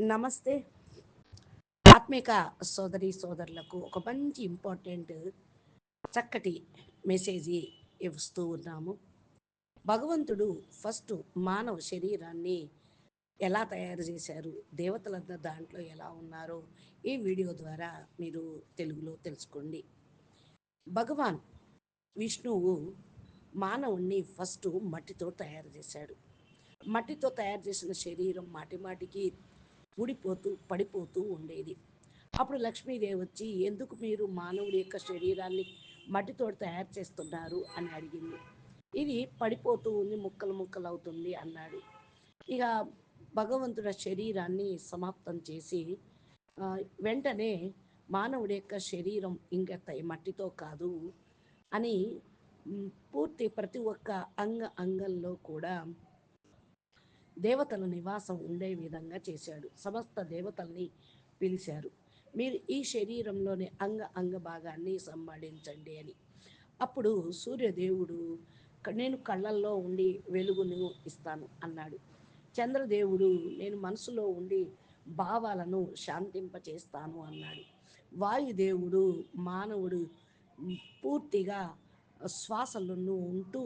నమస్తే. ఆత్మిక సోదరి సోదరులకు ఒక మంచి ఇంపార్టెంట్ చక్కటి మెసేజి ఇస్తూ ఉన్నాము. భగవంతుడు ఫస్ట్ మానవ శరీరాన్ని ఎలా తయారు చేశారు, దేవతలంతా దాంట్లో ఎలా ఉన్నారో ఈ వీడియో ద్వారా మీరు తెలుగులో తెలుసుకోండి. భగవాన్ విష్ణువు మానవుణ్ణి ఫస్ట్ మట్టితో తయారు చేశాడు. మట్టితో తయారు చేసిన శరీరం మాటి మాటికి ఊడిపోతూ పడిపోతూ ఉండేది. అప్పుడు లక్ష్మీదేవి వచ్చి, ఎందుకు మీరు మానవుడి యొక్క శరీరాన్ని మట్టితో తయారు చేస్తున్నారు అని అడిగింది. ఇది పడిపోతూ ఉంది, ముక్కలు ముక్కలు అవుతుంది అన్నాడు. ఇక భగవంతుడి శరీరాన్ని సమాప్తం చేసి వెంటనే మానవుడి యొక్క శరీరం ఇంకా మట్టితో కాదు అని పూర్తి ప్రతి ఒక్క అంగంలో కూడా దేవతల నివాసం ఉండే విధంగా చేశాడు. సమస్త దేవతల్ని పిలిచారు, మీరు ఈ శరీరంలోని అంగ భాగాన్ని సంపాదించండి అని. అప్పుడు సూర్యదేవుడు, నేను కళ్ళల్లో ఉండి వెలుగును ఇస్తాను అన్నాడు. చంద్రదేవుడు, నేను మనసులో ఉండి భావాలను శాంతింపచేస్తాను అన్నాడు. వాయుదేవుడు, మానవుడు పూర్తిగా శ్వాసలను ఉంటూ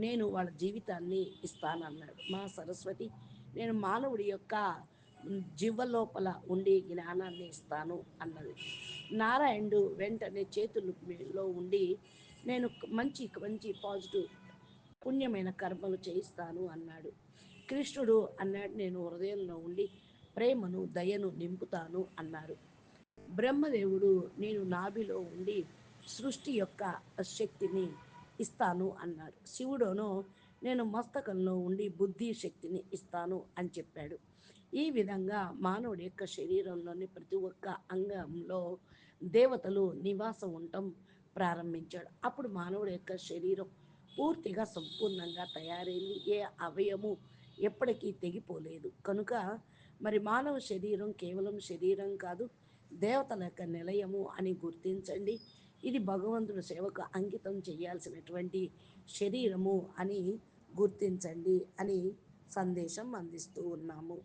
నేను వాళ్ళ జీవితాన్ని ఇస్తానన్నాడు. మా సరస్వతి, నేను మానవుడి యొక్క జీవలోపల ఉండి జ్ఞానాన్ని ఇస్తాను అన్నది. నారాయణుడు వెంటనే చేతుల్లో ఉండి నేను మంచి మంచి పాజిటివ్ పుణ్యమైన కర్మలు చేయిస్తాను అన్నాడు. కృష్ణుడు అన్నాడు, నేను హృదయంలో ఉండి ప్రేమను దయను నింపుతాను అన్నారు. బ్రహ్మదేవుడు, నేను నాభిలో ఉండి సృష్టి యొక్క శక్తిని ఇస్తాను అన్నాడు. శివుడును, నేను మస్తకంలో ఉండి బుద్ధి శక్తిని ఇస్తాను అని చెప్పాడు. ఈ విధంగా మానవుడి యొక్క శరీరంలోని ప్రతి ఒక్క అంగంలో దేవతలు నివాసం ఉండటం ప్రారంభించాడు. అప్పుడు మానవుడి యొక్క శరీరం పూర్తిగా సంపూర్ణంగా తయారైంది. ఏ అవయము ఎప్పటికీ తెగిపోలేదు. కనుక మరి మానవ శరీరం కేవలం శరీరం కాదు, దేవతల యొక్క నిలయము అని గుర్తించండి. ఇది భగవంతుడి సేవకు అంకితం చేయాల్సినటువంటి శరీరము అని గుర్తించండి అని సందేశం అందిస్తూ ఉన్నాము.